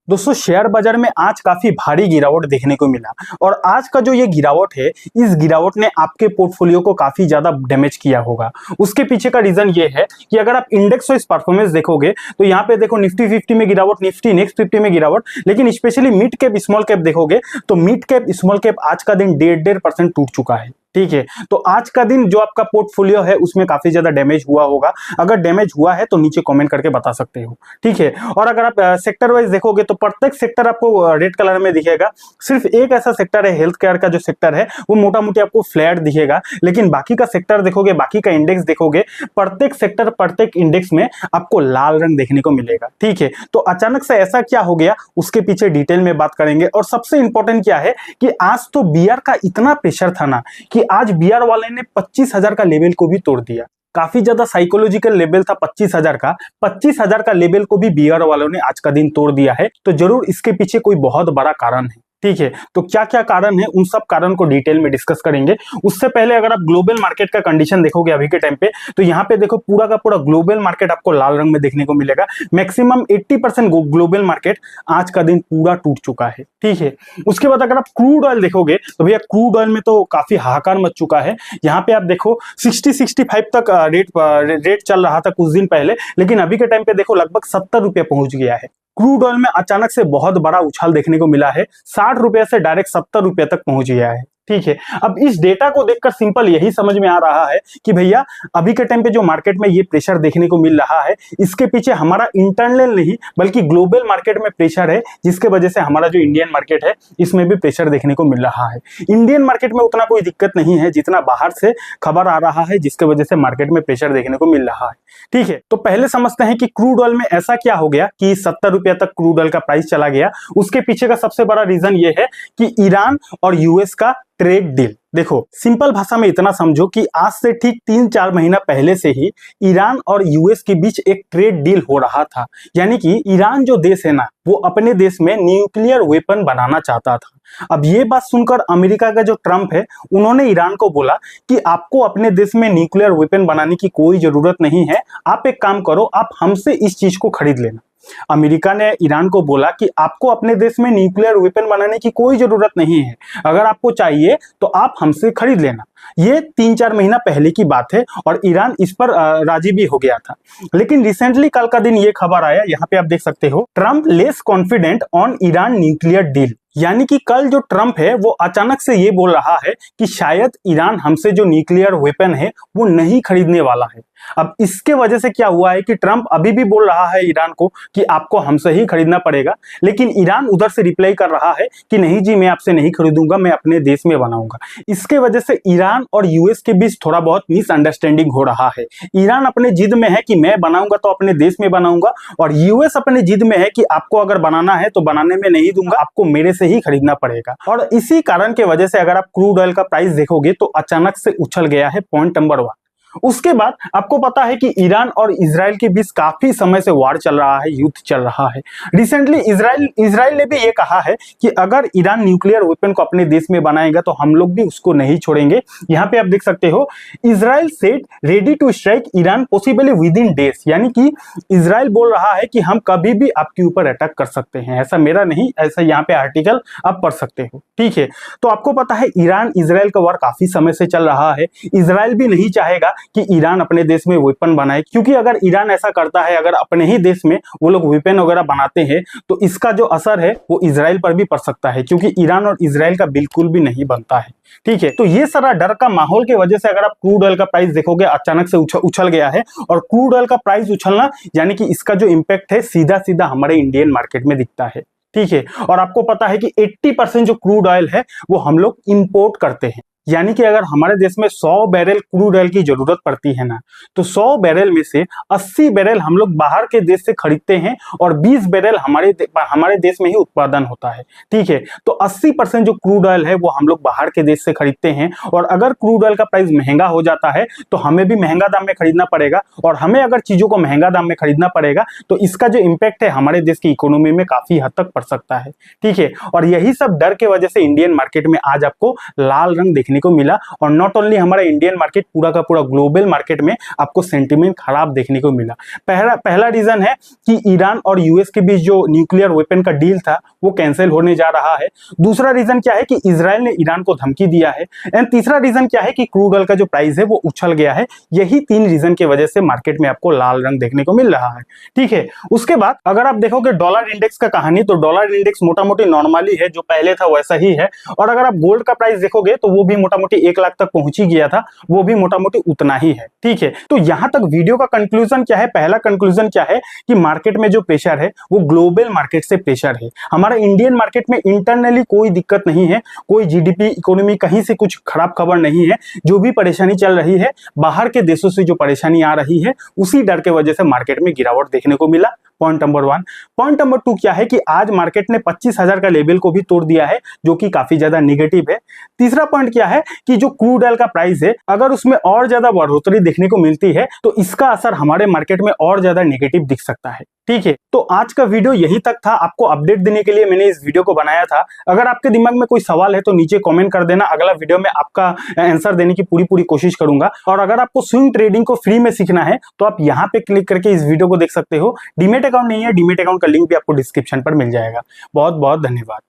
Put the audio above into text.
दोस्तों शेयर बाजार में आज काफी भारी गिरावट देखने को मिला और आज का जो ये गिरावट है, इस गिरावट ने आपके पोर्टफोलियो को काफी ज्यादा डैमेज किया होगा। उसके पीछे का रीजन ये है कि अगर आप इंडेक्स वाइज परफॉर्मेंस देखोगे तो यहाँ पे देखो निफ्टी 50 में गिरावट, निफ्टी नेक्स्ट 50 में गिरावट, लेकिन specially mid cap small cap देखोगे तो मिड कैप स्मॉल कैप आज का दिन 1.5% टूट चुका है। ठीक है, तो आज का दिन जो आपका पोर्टफोलियो है उसमें काफी ज्यादा डैमेज हुआ होगा। अगर डैमेज हुआ है तो नीचे कमेंट करके बता सकते हो। ठीक है, और अगर आप सेक्टर वाइज देखोगे तो प्रत्येक सेक्टर आपको रेड कलर में दिखेगा। सिर्फ एक ऐसा सेक्टर है, हेल्थ केयर का जो सेक्टर है वो मोटा मोटी आपको फ्लैट दिखेगा, लेकिन बाकी का सेक्टर देखोगे, बाकी का इंडेक्स देखोगे, प्रत्येक सेक्टर प्रत्येक इंडेक्स में आपको लाल रंग देखने को मिलेगा। ठीक है, तो अचानक से ऐसा क्या हो गया उसके पीछे डिटेल में बात करेंगे। और सबसे इंपॉर्टेंट क्या है कि आज तो बीआर का इतना प्रेशर था ना कि आज बीआर वाले ने 25,000 का लेवल को भी तोड़ दिया। काफी ज्यादा साइकोलॉजिकल लेवल था 25,000 का लेवल को भी बीआर वालों ने आज का दिन तोड़ दिया है। तो जरूर इसके पीछे कोई बहुत बड़ा कारण है। ठीक है, तो क्या क्या कारण है उन सब कारण को डिटेल में डिस्कस करेंगे। उससे पहले अगर आप ग्लोबल मार्केट का कंडीशन देखोगे अभी के टाइम पे तो यहाँ पे देखो पूरा का पूरा ग्लोबल मार्केट आपको लाल रंग में देखने को मिलेगा। मैक्सिमम 80% ग्लोबल मार्केट आज का दिन पूरा टूट चुका है। ठीक है, उसके बाद अगर आप क्रूड ऑयल देखोगे तो भैया क्रूड ऑयल में तो काफी हाहाकार मच चुका है। यहाँ पे आप देखो 60-65 तक रेट चल रहा था कुछ दिन पहले, लेकिन अभी के टाइम पे देखो लगभग 70 रुपये पहुंच गया है। क्रूड ऑयल में अचानक से बहुत बड़ा उछाल देखने को मिला है, 60 रुपए से डायरेक्ट 70 रुपए तक पहुंच गया है। ठीक है, अब इस डेटा को देखकर सिंपल यही समझ में आ रहा है कि भैया अभी के टाइम पे जो मार्केट में ये प्रेशर देखने को मिल रहा है इसके पीछे हमारा इंटरनल नहीं बल्कि ग्लोबल मार्केट में प्रेशर है, जिसके वजह से हमारा जो इंडियन मार्केट है इसमें भी प्रेशर देखने को मिल रहा है। इंडियन मार्केट में उतना कोई दिक्कत नहीं है जितना बाहर से खबर आ रहा है, जिसके वजह से मार्केट में प्रेशर देखने को मिल रहा है। ठीक है, तो पहले समझते हैं कि क्रूड ऑयल में ऐसा क्या हो गया कि 70 रुपया तक क्रूड ऑयल का प्राइस चला गया। उसके पीछे का सबसे बड़ा रीजन ये है कि ईरान और यूएस का ट्रेड डील। देखो सिंपल भाषा में इतना समझो कि आज से ठीक 3-4 महीना पहले से ही ईरान और यूएस के बीच एक ट्रेड डील हो रहा था। यानी कि ईरान जो देश है ना वो अपने देश में न्यूक्लियर वेपन बनाना चाहता था। अब ये बात सुनकर अमेरिका का जो ट्रम्प है उन्होंने ईरान को बोला कि आपको अपने देश में न्यूक्लियर वेपन बनाने की कोई जरूरत नहीं है, आप एक काम करो, आप हमसे इस चीज को खरीद लेना। अमेरिका ने ईरान को बोला कि आपको अपने देश में न्यूक्लियर वेपन बनाने की कोई जरूरत नहीं है, अगर आपको चाहिए तो आप हमसे खरीद लेना। ये 3-4 महीना पहले की बात है और ईरान इस पर राजी भी हो गया था। लेकिन रिसेंटली कल का दिन ये खबर आया, यहाँ पे आप देख सकते हो, Trump less confident on Iran nuclear deal. यानी कि कल जो ट्रम्प है वो अचानक से ये बोल रहा है कि शायद ईरान हमसे जो न्यूक्लियर वेपन है वो नहीं खरीदने वाला है। अब इसके वजह से क्या हुआ है कि ट्रम्प अभी भी बोल रहा है ईरान को कि आपको हमसे ही खरीदना पड़ेगा, लेकिन ईरान उधर से रिप्लाई कर रहा है कि नहीं जी मैं आपसे नहीं खरीदूंगा, मैं अपने देश में बनाऊंगा। इसके वजह से ईरान और यूएस के बीच थोड़ा बहुत मिसअंडरस्टैंडिंग हो रहा है। ईरान अपने जिद में है कि मैं बनाऊंगा तो अपने देश में बनाऊंगा, और यूएस अपने जिद में है कि आपको अगर बनाना है तो बनाने में नहीं दूंगा, आपको मेरे से ही खरीदना पड़ेगा। और इसी कारण के वजह से अगर आप क्रूड ऑयल का प्राइस देखोगे तो अचानक से उछल गया है, पॉइंट नंबर 1। उसके बाद आपको पता है कि ईरान और इजराइल के बीच काफी समय से वार चल रहा है, युद्ध चल रहा है। रिसेंटली इजराइल ने भी ये कहा है कि अगर ईरान न्यूक्लियर वेपन को अपने देश में बनाएगा तो हम लोग भी उसको नहीं छोड़ेंगे। यहाँ पे आप देख सकते हो, Israel said ready to strike Iran possibly within days. यानी कि इजराइल बोल रहा है कि हम कभी भी आपके ऊपर अटैक कर सकते हैं। ऐसा मेरा नहीं, ऐसा यहाँ पे आर्टिकल आप पढ़ सकते हो। ठीक है, तो आपको पता है ईरान इजराइल का वार काफी समय से चल रहा है। इजराइल भी नहीं चाहेगा कि ईरान अपने देश में वेपन बनाए, क्योंकि अगर ईरान ऐसा करता है, अगर अपने ही देश में वो लोग वेपन वगैरह बनाते हैं तो इसका जो असर है वो इजराइल पर भी पड़ सकता है, क्योंकि ईरान और इजराइल का बिल्कुल भी नहीं बनता है। ठीक है, तो ये सारा डर का माहौल की वजह से अगर आप क्रूड ऑयल का प्राइस देखोगे अचानक से उछल गया है। और क्रूड ऑयल का प्राइस उछलना यानी कि इसका जो इम्पैक्ट है सीधा सीधा हमारे इंडियन मार्केट में दिखता है। ठीक है, और आपको पता है कि 80% जो क्रूड ऑयल है वो हम लोग इंपोर्ट करते हैं। यानी कि अगर हमारे देश में 100 बैरल क्रूड ऑयल की जरूरत पड़ती है ना, तो 100 बैरल में से 80 बैरल हम लोग बाहर के देश से खरीदते हैं और 20 बैरल हमारे देश में ही उत्पादन होता है। ठीक है, तो 80% जो क्रूड ऑयल है वो हम लोग बाहर के देश से खरीदते हैं। और अगर क्रूड ऑयल का प्राइस महंगा हो जाता है तो हमें भी महंगा दाम में खरीदना पड़ेगा, और हमें अगर चीजों को महंगा दाम में खरीदना पड़ेगा तो इसका जो इम्पैक्ट है हमारे देश की इकोनॉमी में काफी हद तक पड़ सकता है। ठीक है, और यही सब डर के वजह से इंडियन मार्केट में आज आपको लाल रंग देखने देखने को मिला। और नॉट ओनली हमारा इंडियन मार्केट, पूरा का पूरा ग्लोबल मार्केट में आपको सेंटिमेंट खराब देखने को मिला। पहला रीजन है कि ईरान और यूएस के बीच जो न्यूक्लियर वेपन का डील था वो कैंसिल होने जा रहा है। दूसरा रीजन क्या है कि इजराइल ने ईरान को धमकी दिया है। एंड तीसरा रीजन क्या है कि क्रूड ऑयल का जो प्राइस है वो उछल गया है। यही 3 रीजन की वजह से मार्केट में आपको लाल रंग देखने को मिल रहा है। ठीक है, उसके बाद अगर आप देखोगे डॉलर इंडेक्स का कहानी, तो डॉलर इंडेक्स मोटा मोटी नॉर्मली है, जो पहले था वैसा ही है। और अगर आप गोल्ड का प्राइस देखोगे तो वो भी मोटा मोटी 1 लाख तक पहुंच ही गया था, वो भी मोटा मोटी उतना ही है। ठीक है, तो यहां तक वीडियो का कंक्लूजन क्या है? पहला कंक्लूजन क्या है कि मार्केट में जो प्रेशर है वो ग्लोबल मार्केट से प्रेशर है। हमारा इंडियन मार्केट में इंटरनली कोई दिक्कत नहीं है, कोई जीडीपी इकोनॉमी कहीं से कुछ खराब खबर नहीं है। जो भी परेशानी चल रही है, बाहर के देशों से जो परेशानी आ रही है, उसी डर के वजह से मार्केट में गिरावट देखने को मिला। Point number 1। पॉइंट नंबर 2 क्या है कि आज मार्केट ने 25,000 का लेवल को भी तोड़ दिया है, जो कि काफी ज्यादा निगेटिव है। तीसरा पॉइंट क्या है कि जो क्रूड ऑयल का प्राइस है, अगर उसमें और ज्यादा बढ़ोतरी देखने को मिलती है तो इसका असर हमारे मार्केट में और ज्यादा निगेटिव दिख सकता है। ठीक है, तो आज का वीडियो यही तक था। आपको अपडेट देने के लिए मैंने इस वीडियो को बनाया था। अगर आपके दिमाग में कोई सवाल है तो नीचे कमेंट कर देना, अगला वीडियो में आपका आंसर देने की पूरी कोशिश करूंगा। और अगर आपको स्विंग ट्रेडिंग को फ्री में सीखना है तो आप यहाँ पे क्लिक करके इस वीडियो को देख सकते हो। डीमेट अकाउंट नहीं है, डीमेट अकाउंट का लिंक भी आपको डिस्क्रिप्शन पर मिल जाएगा। बहुत बहुत धन्यवाद।